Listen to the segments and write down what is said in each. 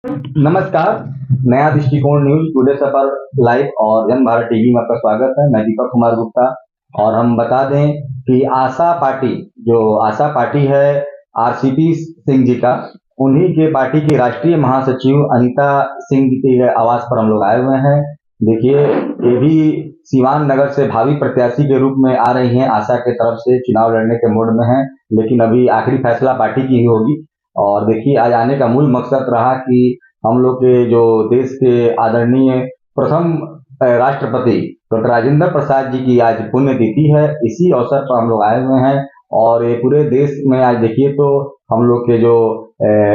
नमस्कार। नया दृष्टिकोण न्यूज टुडे से पर लाइव और जन भारत टीवी में आपका स्वागत है। मैं दीपक कुमार गुप्ता। और हम बता दें कि आशा पार्टी है आरसीपी सिंह जी का, उन्हीं के पार्टी की राष्ट्रीय महासचिव अनीता सिंह जी के आवास पर हम लोग आए हुए हैं। देखिए, ये भी सीवान नगर से भावी प्रत्याशी के रूप में आ रही हैं, आशा के तरफ से चुनाव लड़ने के मूड में हैं, लेकिन अभी आखिरी फैसला पार्टी की ही होगी। और देखिए, आज आने का मूल मकसद रहा कि हम लोग के जो देश के आदरणीय प्रथम राष्ट्रपति डॉक्टर राजेंद्र प्रसाद जी की आज पुण्यतिथि है। इसी अवसर पर हम लोग आए हुए हैं और ये पूरे देश में आज देखिए तो हम लोग के जो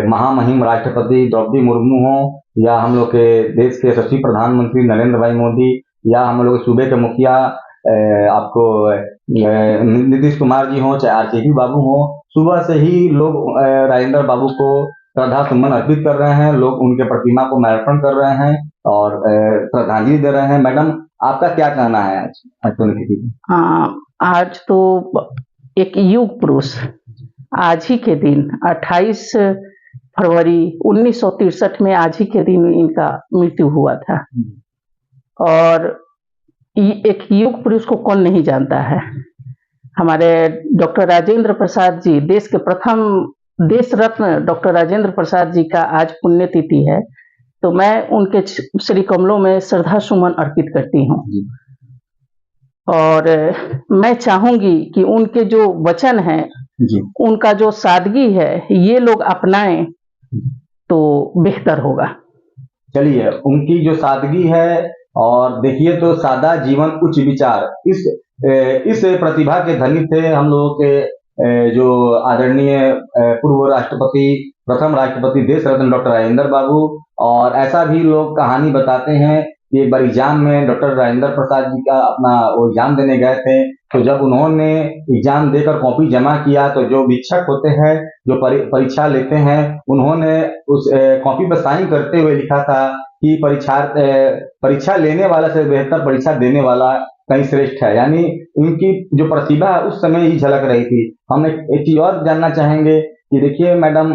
महामहिम राष्ट्रपति द्रौपदी मुर्मू हो, या हम लोग के देश के यशस्वी प्रधानमंत्री नरेंद्र भाई मोदी, या हम लोग के सूबे के मुखिया आपको नीतीश कुमार जी हो, चाहे आरसीपी बाबू हो, सुबह से ही लोग राजेंद्र बाबू को श्रद्धा सुमन अर्पित कर रहे हैं। लोग उनके प्रतिमा को माल्यार्पण कर रहे हैं और श्रद्धांजलि दे रहे हैं। मैडम, आपका क्या कहना है आज पुण्यतिथि पे? आज तो एक युग पुरुष, आज ही के दिन 28 फरवरी 1963 में आज ही के दिन इनका मृत्यु हुआ था। और एक युग पुरुष को कौन नहीं जानता है। हमारे डॉक्टर राजेंद्र प्रसाद जी, देश के प्रथम देश रत्न डॉक्टर राजेंद्र प्रसाद जी का आज पुण्यतिथि है, तो मैं उनके श्री कमलों में श्रद्धा सुमन अर्पित करती हूँ। और मैं चाहूंगी कि उनके जो वचन है, उनका जो सादगी है, ये लोग अपनाएं तो बेहतर होगा। चलिए, उनकी जो सादगी है और देखिए तो सादा जीवन उच्च विचार, इस प्रतिभा के धनी थे हम लोगों के जो आदरणीय पूर्व राष्ट्रपति, प्रथम राष्ट्रपति देश रत्न डॉक्टर राजेंद्र बाबू। और ऐसा भी लोग कहानी बताते हैं कि एक बार एग्जाम में डॉक्टर राजेंद्र प्रसाद जी का अपना वो एग्जाम देने गए थे, तो जब उन्होंने एग्जाम देकर कॉपी जमा किया तो जो वीक्षक होते हैं, जो परीक्षा लेते हैं, उन्होंने उस कॉपी पर साइन करते हुए लिखा था कि परीक्षा लेने वाला से बेहतर परीक्षा देने वाला कहीं श्रेष्ठ है। यानी उनकी जो प्रतिभा है उस समय ही झलक रही थी। हम एक चीज और जानना चाहेंगे कि देखिए मैडम,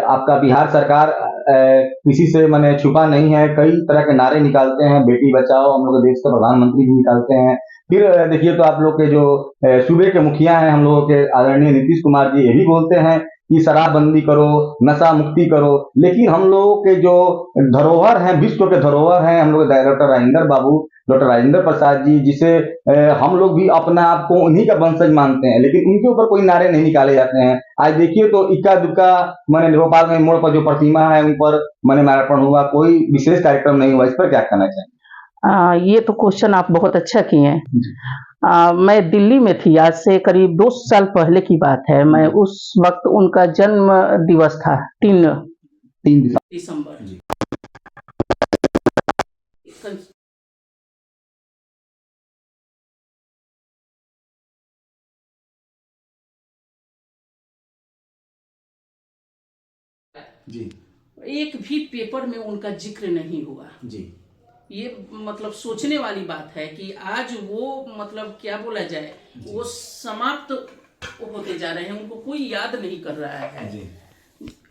आपका बिहार सरकार किसी से मैंने छुपा नहीं है, कई तरह के नारे निकालते हैं, बेटी बचाओ, हम लोग देश के प्रधानमंत्री भी निकालते हैं। फिर देखिए तो आप लोग के जो सूबे के मुखिया हैं हम लोगों के आदरणीय नीतीश कुमार जी, ये भी बोलते हैं कि शराबबंदी करो, नशा मुक्ति करो। लेकिन हम लोगों के जो धरोहर हैं, विश्व के धरोहर हैं हम लोग डॉक्टर राजेंद्र बाबू, डॉक्टर राजेंद्र प्रसाद जी, जिसे हम लोग भी अपने आप को उन्हीं का वंशज मानते हैं, लेकिन उनके ऊपर कोई नारे नहीं निकाले जाते हैं। आज देखिए तो इक्का दुक्का मैंने भोपाल में मोड़ पर जो प्रतिमा है उन पर मैंने माल्यार्पण हुआ, कोई विशेष कार्यक्रम नहीं हुआ। इस पर क्या कहना चाहिए? ये तो क्वेश्चन आप बहुत अच्छा किए हैं। मैं दिल्ली में थी, आज से करीब 2 साल पहले की बात है। मैं उस वक्त उनका जन्म दिवस था 3 दिसंबर। जी, एक भी पेपर में उनका जिक्र नहीं हुआ जी। ये मतलब सोचने वाली बात है कि आज वो मतलब क्या बोला जाए, वो समाप्त होते जा रहे हैं, उनको कोई याद नहीं कर रहा है जी।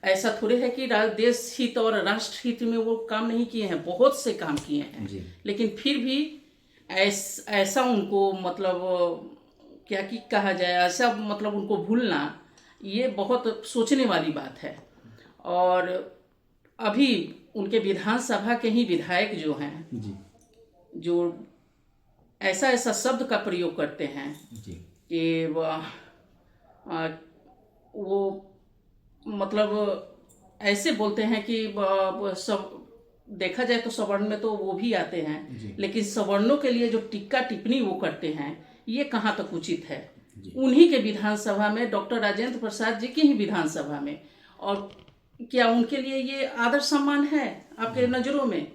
ऐसा थोड़े है कि देश हित और राष्ट्र हित में वो काम नहीं किए हैं, बहुत से काम किए हैं जी। लेकिन फिर भी ऐसा उनको मतलब क्या कि कहा जाए, ऐसा मतलब उनको भूलना, ये बहुत सोचने वाली बात है। और अभी उनके विधानसभा के ही विधायक जो हैं जी, जो ऐसा शब्द का प्रयोग करते हैं जी कि वो मतलब ऐसे बोलते हैं कि सब देखा जाए तो सवर्ण में तो वो भी आते हैं, लेकिन सवर्णों के लिए जो टिक्का टिप्पणी वो करते हैं, ये कहाँ तक उचित है? उन्हीं के विधानसभा में, डॉक्टर राजेंद्र प्रसाद जी की ही विधानसभा में, और क्या उनके लिए ये आदर सम्मान है आपके नजरों में?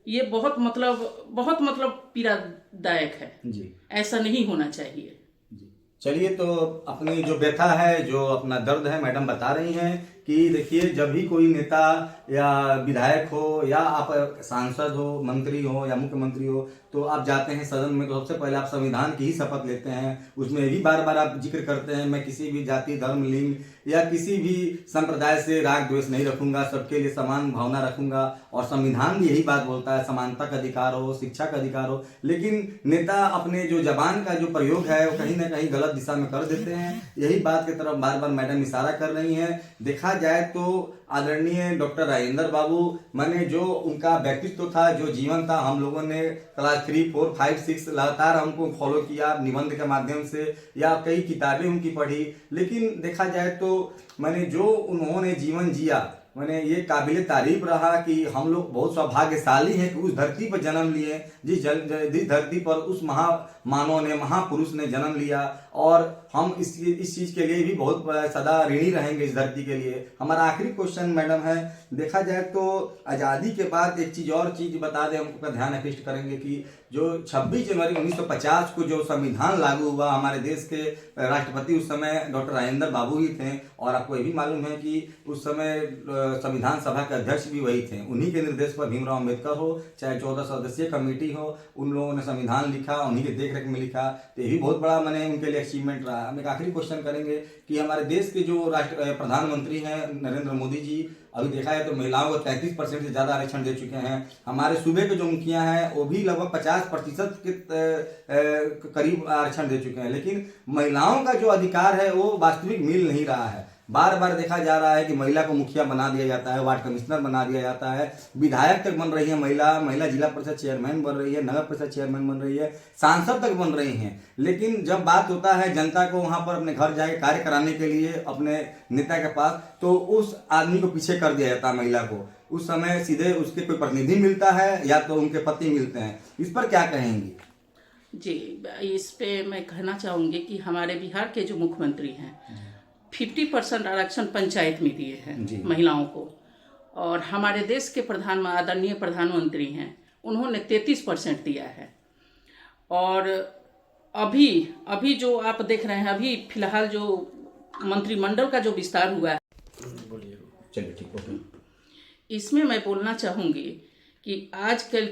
ये बहुत मतलब पीड़ादायक है जी। ऐसा नहीं होना चाहिए जी। चलिए, तो अपनी जो व्यथा है, जो अपना दर्द है, मैडम बता रही हैं कि देखिए, जब भी कोई नेता या विधायक हो, या आप सांसद हो, मंत्री हो या मुख्यमंत्री हो, तो तो आप जाते हैं सदन में तो सबसे पहले आप संविधान की ही शपथ लेते हैं, उसमें भी बार बार आप जिक्र करते हैं मैं किसी भी जाति धर्म लिंग या किसी भी संप्रदाय से राग द्वेष नहीं रखूंगा, सबके लिए समान भावना रखूंगा, और संविधान भी यही बात बोलता है समानता का अधिकार हो, शिक्षा का अधिकार हो। लेकिन नेता अपने जो जबान का जो प्रयोग है वो कहीं ना कहीं गलत दिशा में कर देते हैं। यही बात की तरफ बार बार मैडम इशारा कर रही हैं। देखा जाए तो आदरणीय डॉक्टर राजेंद्र बाबू माने जो उनका व्यक्तित्व था, जो जीवन था, हम लोगों ने क्लास 3, 4, 5, 6 लगातार हमको फॉलो किया निबंध के माध्यम से या कई किताबें उनकी पढ़ी। लेकिन देखा जाए तो मैंने जो उन्होंने जीवन जिया मैंने ये काबिल तारीफ रहा कि हम लोग बहुत सौभाग्यशाली हैं कि उस धरती पर जन्म लिए, जिस धरती पर उस महामानव ने महापुरुष ने जन्म लिया, और हम इस चीज के लिए भी बहुत सदा ऋणी रहेंगे इस धरती के लिए। हमारा आखिरी क्वेश्चन मैडम है, देखा जाए तो आज़ादी के बाद एक चीज और चीज बता दें, हमको ध्यान आकृष्ट करेंगे कि जो 26 जनवरी 1950 को जो संविधान लागू हुआ, हमारे देश के राष्ट्रपति उस समय डॉक्टर राजेंद्र बाबू ही थे, और आपको ये भी मालूम है कि उस समय संविधान सभा के अध्यक्ष भी वही थे। उन्हीं के निर्देश पर भीमराव अम्बेडकर हो चाहे 14 सदस्यीय कमेटी हो, उन लोगों ने संविधान लिखा, उन्हीं के देखरेख में लिखा। तो ये भी बहुत बड़ा मैंने उनके लिए अचीवमेंट रहा। हम एक आखिरी क्वेश्चन करेंगे कि हमारे देश के जो प्रधानमंत्री हैं नरेंद्र मोदी जी, अभी देखा है तो महिलाओं को 33% से ज्यादा आरक्षण दे चुके हैं। हमारे सूबे के जो मुखिया हैं वो भी लगभग 50% के करीब आरक्षण दे चुके हैं। लेकिन महिलाओं का जो अधिकार है वो वास्तविक मिल नहीं रहा है। बार बार देखा जा रहा है कि महिला को मुखिया बना दिया जाता है, वार्ड कमिश्नर बना दिया जाता है, विधायक तक बन रही है महिला जिला परिषद चेयरमैन बन रही है, नगर परिषद चेयरमैन बन रही है, सांसद तक बन रही हैं। लेकिन जब बात होता है जनता को वहां पर अपने घर जाके कार्य कराने के लिए अपने नेता के पास, तो उस आदमी को पीछे कर दिया जाता है महिला को। उस समय सीधे उसके कोई प्रतिनिधि मिलता है या तो उनके पति मिलते हैं। इस पर क्या कहेंगी? जी, इस पे मैं कहना चाहूंगी कि हमारे बिहार के जो मुख्यमंत्री हैं 50% आरक्षण पंचायत में दिए हैं महिलाओं को, और हमारे देश के आदरणीय प्रधानमंत्री हैं उन्होंने 33% दिया है। और अभी जो आप देख रहे हैं, अभी फिलहाल जो मंत्रिमंडल का जो विस्तार हुआ है, चलिए ठीक है, इसमें मैं बोलना चाहूँगी कि आजकल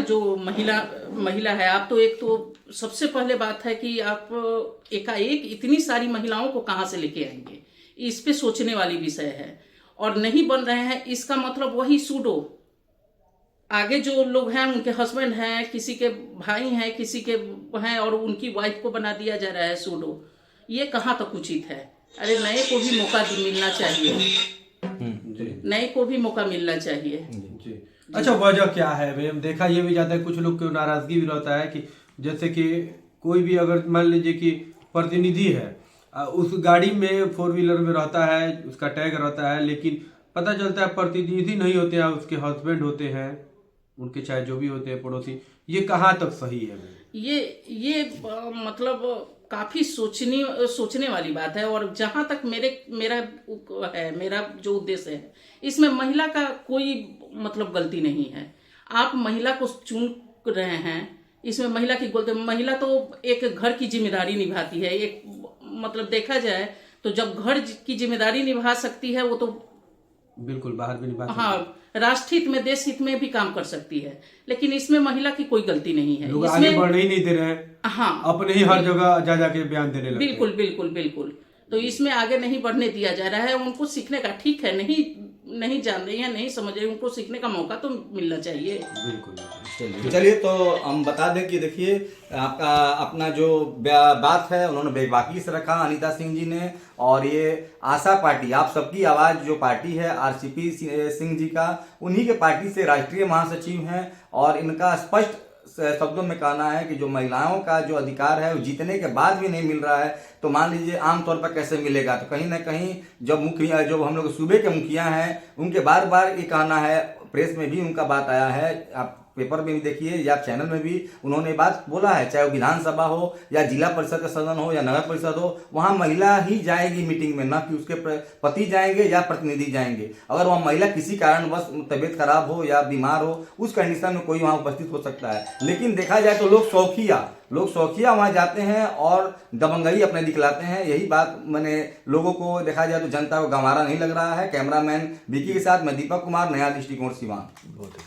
जो महिला है, आप तो एक तो सबसे पहले बात है कि आप एकाएक इतनी सारी महिलाओं को कहाँ से लेके आएंगे, इस पे सोचने वाली विषय है। और नहीं बन रहे हैं इसका मतलब वही सूडो, आगे जो लोग हैं उनके हस्बैंड हैं, किसी के भाई हैं, किसी के हैं, और उनकी वाइफ को बना दिया जा रहा है सूडो। ये कहाँ तक उचित है? अरे नए को भी मौका मिलना चाहिए, नए को भी मौका मिलना चाहिए। अच्छा, वजह क्या है भाई? हम देखा ये भी जाता है, कुछ लोग को नाराजगी भी रहता है कि जैसे कि कोई भी अगर मान लीजिए कि प्रतिनिधि है, उस गाड़ी में 4 व्हीलर में रहता है, उसका टैग रहता है, लेकिन पता चलता है प्रतिनिधि नहीं होते हैं, उसके हस्बैंड होते हैं, उनके चाहे जो भी होते हैं पड़ोसी। ये कहाँ तक सही है? ये मतलब काफी सोचने वाली बात है। और जहां तक मेरा जो उद्देश्य है, इसमें महिला का कोई मतलब गलती नहीं है। आप महिला को चुन रहे हैं, इसमें महिला की गलती, महिला तो एक घर की जिम्मेदारी निभाती है। एक मतलब देखा जाए तो जब घर की जिम्मेदारी निभा सकती है वो तो बिल्कुल बाहर भी निभा सकती है। हाँ, राष्ट्र हित में देश हित में भी काम कर सकती है। लेकिन इसमें महिला की कोई गलती नहीं है। लोग आगे बढ़ने ही नहीं दे रहे हैं। हाँ, अपने ही हर जगह जा जाके बयान देने लगे। बिल्कुल। तो इसमें आगे नहीं बढ़ने दिया जा रहा है। उनको सीखने का, ठीक है, नहीं जान रही है, नहीं समझ रही, उनको सीखने का मौका तो मिलना चाहिए। बिल्कुल। चलिए, तो हम बता दें कि देखिए आपका अपना जो बात है उन्होंने बेबाकी से रखा अनीता सिंह जी ने, और ये आशा पार्टी, आप सबकी आवाज जो पार्टी है आरसीपी सिंह जी का, उन्हीं के पार्टी से राष्ट्रीय महासचिव हैं, और इनका स्पष्ट शब्दों में कहना है कि जो महिलाओं का जो अधिकार है वो जीतने के बाद भी नहीं मिल रहा है, तो मान लीजिए आमतौर पर कैसे मिलेगा? तो कहीं ना कहीं जो हम लोग सूबे के मुखिया हैं उनके बार बार ये कहना है, प्रेस में भी उनका बात आया है, आप पेपर में भी देखिए या चैनल में भी उन्होंने बात बोला है, चाहे वो विधानसभा हो या जिला परिषद का सदन हो या नगर परिषद हो, वहां महिला ही जाएगी मीटिंग में, ना कि उसके पति जाएंगे या प्रतिनिधि जाएंगे। अगर वह महिला किसी कारणवश तबीयत खराब हो या बीमार हो, उस कंडीशन में कोई वहां उपस्थित हो सकता है। लेकिन देखा जाए तो लोग शौकिया वहां जाते हैं और दबंगई अपने दिखलाते हैं। यही बात मैंने लोगों को देखा जाए तो जनता को गंवारा नहीं लग रहा है। कैमरामैन विकी के साथ मैं दीपक कुमार, नया दृष्टिकोण, सिवान। बहुत अच्छा।